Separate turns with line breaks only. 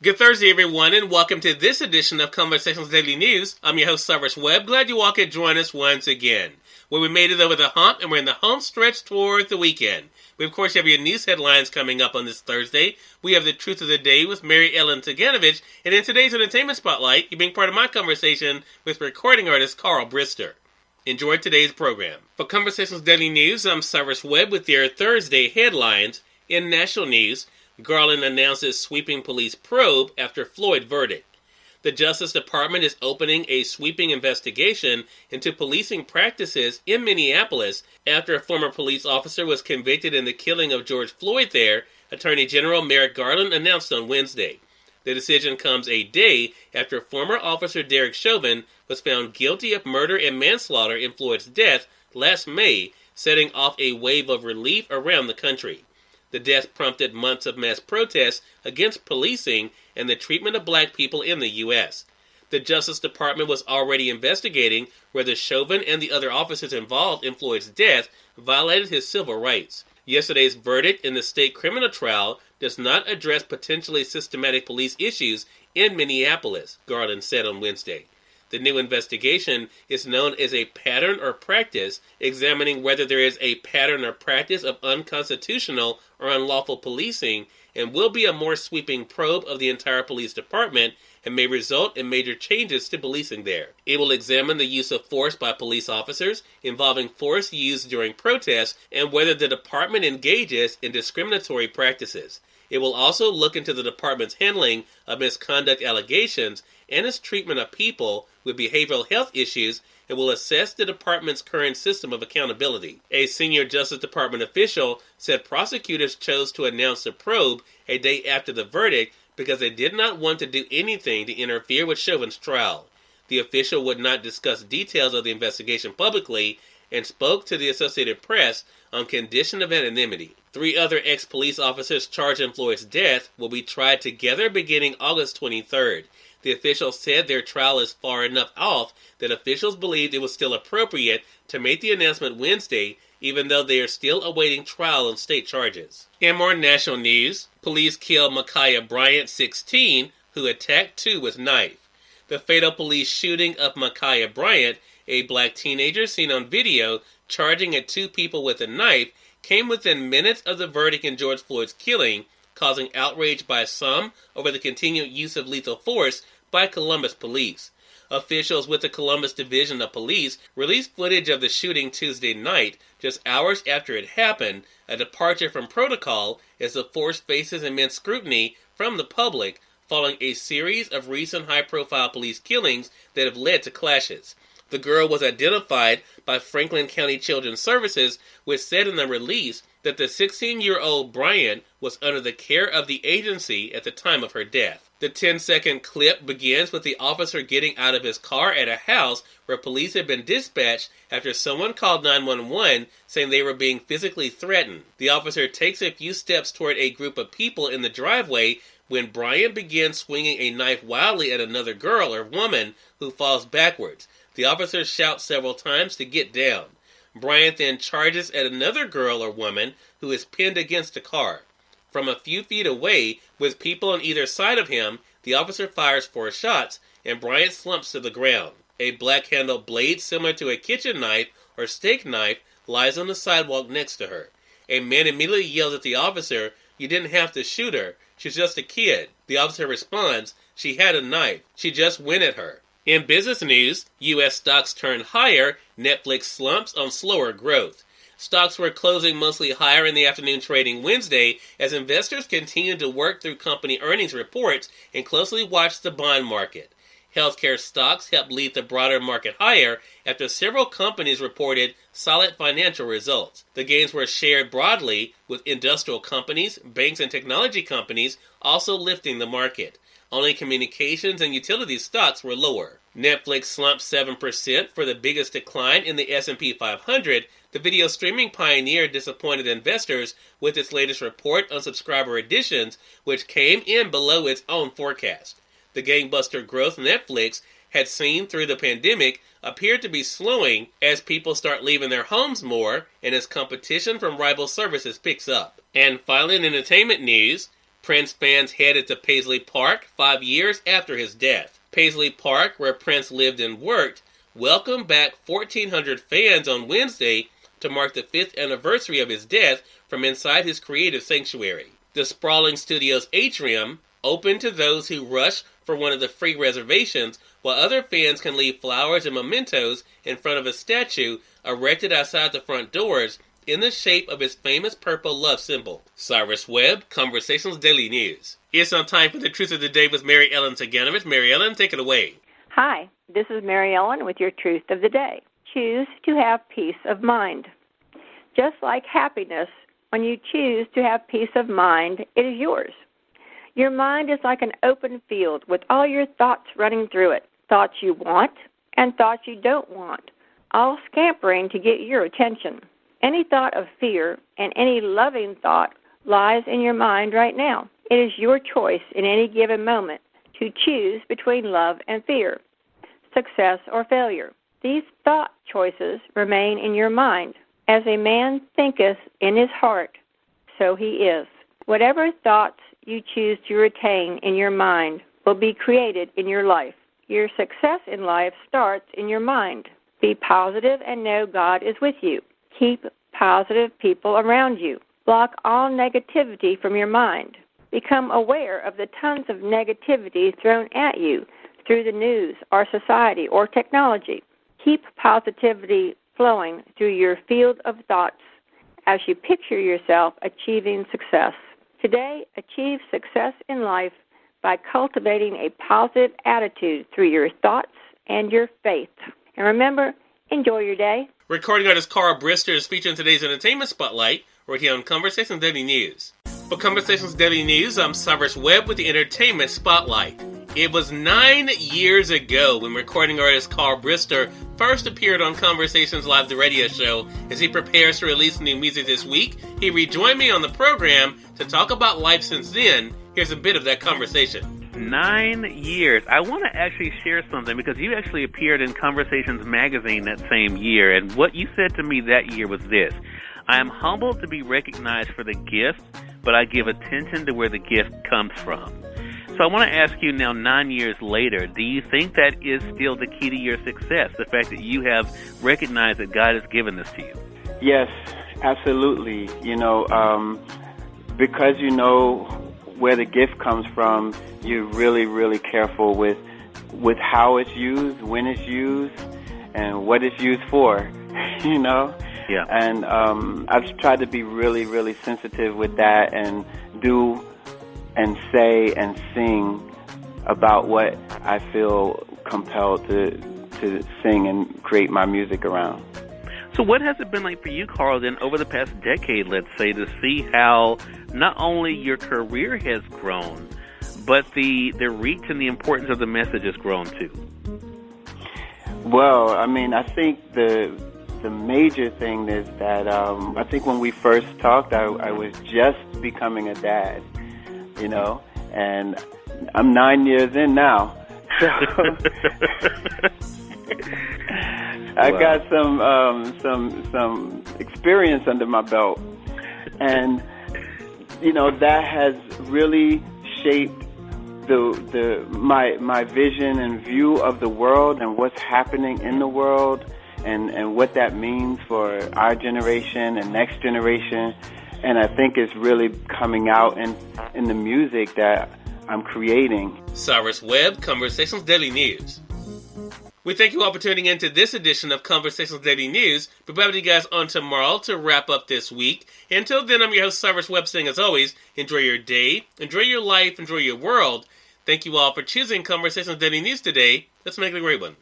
Good Thursday, everyone, and welcome to this edition of Conversations Daily News. I'm your host, Cyrus Webb. Glad you all could join us once again. Well, we made it over the hump, and we're in the home stretch toward the weekend. We, of course, have your news headlines coming up on this Thursday. We have the truth of the day with Mary Ellen Ciganovich, and in today's entertainment spotlight, you're being part of my conversation with recording artist Carl Brister. Enjoy today's program. For Conversations Daily News, I'm Cyrus Webb with your Thursday headlines. In national news, Garland announces sweeping police probe after Floyd verdict. The Justice Department is opening a sweeping investigation into policing practices in Minneapolis after a former police officer was convicted in the killing of George Floyd there, Attorney General Merrick Garland announced on Wednesday. The decision comes a day after former officer Derek Chauvin was found guilty of murder and manslaughter in Floyd's death last May, setting off a wave of relief around the country. The death prompted months of mass protests against policing and the treatment of black people in the U.S. The Justice Department was already investigating whether Chauvin and the other officers involved in Floyd's death violated his civil rights. Yesterday's verdict in the state criminal trial does not address potentially systematic police issues in Minneapolis, Garland said on Wednesday. The new investigation is known as a pattern or practice, examining whether there is a pattern or practice of unconstitutional or unlawful policing, and will be a more sweeping probe of the entire police department and may result in major changes to policing there. It will examine the use of force by police officers, involving force used during protests, and whether the department engages in discriminatory practices. It will also look into the department's handling of misconduct allegations and its treatment of people with behavioral health issues, and will assess the department's current system of accountability. A senior Justice Department official said prosecutors chose to announce the probe a day after the verdict because they did not want to do anything to interfere with Chauvin's trial. The official would not discuss details of the investigation publicly and spoke to the Associated Press on condition of anonymity. 3 other ex-police officers charged in Floyd's death will be tried together beginning August 23rd. The official said their trial is far enough off that officials believed it was still appropriate to make the announcement Wednesday, even though they are still awaiting trial on state charges. In more national news, police killed Ma'Khia Bryant, 16, who attacked 2 with knife. The fatal police shooting of Ma'Khia Bryant, a black teenager seen on video charging at 2 people with a knife, came within minutes of the verdict in George Floyd's killing, causing outrage by some over the continued use of lethal force by Columbus police. Officials with the Columbus Division of Police released footage of the shooting Tuesday night, just hours after it happened, a departure from protocol as the force faces immense scrutiny from the public following a series of recent high-profile police killings that have led to clashes. The girl was identified by Franklin County Children's Services, which said in the release that the 16-year-old Bryant was under the care of the agency at the time of her death. The 10-second clip begins with the officer getting out of his car at a house where police had been dispatched after someone called 911 saying they were being physically threatened. The officer takes a few steps toward a group of people in the driveway when Bryant begins swinging a knife wildly at another girl or woman who falls backwards. The officer shouts several times to get down. Bryant then charges at another girl or woman who is pinned against a car. From a few feet away, with people on either side of him, the officer fires 4 shots, and Bryant slumps to the ground. A black-handled blade similar to a kitchen knife or steak knife lies on the sidewalk next to her. A man immediately yells at the officer, "You didn't have to shoot her. She's just a kid." The officer responds, "She had a knife. She just went at her." In business news, U.S. stocks turned higher, Netflix slumps on slower growth. Stocks were closing mostly higher in the afternoon trading Wednesday as investors continued to work through company earnings reports and closely watched the bond market. Healthcare stocks helped lead the broader market higher after several companies reported solid financial results. The gains were shared broadly, with industrial companies, banks, and technology companies also lifting the market. Only communications and utility stocks were lower. Netflix slumped 7% for the biggest decline in the S&P 500. The video streaming pioneer disappointed investors with its latest report on subscriber additions, which came in below its own forecast. The gangbuster growth Netflix had seen through the pandemic appeared to be slowing as people start leaving their homes more and as competition from rival services picks up. And finally, in entertainment news, Prince fans headed to Paisley Park 5 years after his death. Paisley Park, where Prince lived and worked, welcomed back 1,400 fans on Wednesday to mark the 5th anniversary of his death from inside his creative sanctuary. The sprawling studio's atrium open to those who rush for one of the free reservations, while other fans can leave flowers and mementos in front of a statue erected outside the front doors in the shape of his famous purple love symbol. Cyrus Webb, Conversations Daily News. It's now time for the Truth of the Day with Mary Ellen Ciganovich. Mary Ellen, take it away.
Hi, this is Mary Ellen with your Truth of the Day. Choose to have peace of mind. Just like happiness, when you choose to have peace of mind, it is yours. Your mind is like an open field with all your thoughts running through it, thoughts you want and thoughts you don't want, all scampering to get your attention. Any thought of fear and any loving thought lies in your mind right now. It is your choice in any given moment to choose between love and fear, success or failure. These thought choices remain in your mind. As a man thinketh in his heart, so he is. Whatever thoughts you choose to retain in your mind will be created in your life. Your success in life starts in your mind. Be positive and know God is with you. Keep positive people around you. Block all negativity from your mind. Become aware of the tons of negativity thrown at you through the news or society or technology. Keep positivity flowing through your field of thoughts as you picture yourself achieving success. Today, achieve success in life by cultivating a positive attitude through your thoughts and your faith. And remember, enjoy your day.
Recording artist Carl Brister is featured in today's Entertainment Spotlight, right here on Conversations Daily News. For Conversations Daily News, I'm Cyrus Webb with the Entertainment Spotlight. It was 9 years ago when recording artist Carl Brister first appeared on Conversations Live, the radio show. As he prepares to release new music this week, he rejoined me on the program to talk about life since then. Here's a bit of that conversation.
9 years. I want to actually share something because you actually appeared in Conversations magazine that same year, and what you said to me that year was this: I am humbled to be recognized for the gift, but I give attention to where the gift comes from. So I want to ask you now, 9 years later, do you think that is still the key to your success, the fact that you have recognized that God has given this to you?
Yes, absolutely. Because you know where the gift comes from, you're really, really careful with how it's used, when it's used, and what it's used for,
Yeah.
And I've tried to be really, really sensitive with that and do and say and sing about what I feel compelled to sing and create my music around.
So what has it been like for you, Carl, then over the past decade, let's say, to see how not only your career has grown, but the reach and the importance of the message has grown too?
Well, I think the major thing is that I think when we first talked, I was just becoming a dad, and I'm 9 years in now. So I got some experience under my belt, and that has really shaped my vision and view of the world and what's happening in the world, and what that means for our generation and next generation. And I think it's really coming out in the music that I'm creating.
Cyrus Webb, Conversations Daily News. We thank you all for tuning in to this edition of Conversations Daily News. We'll be back with you guys on tomorrow to wrap up this week. Until then, I'm your host, Cyrus Webb, saying as always, enjoy your day, enjoy your life, enjoy your world. Thank you all for choosing Conversations Daily News today. Let's make it a great one.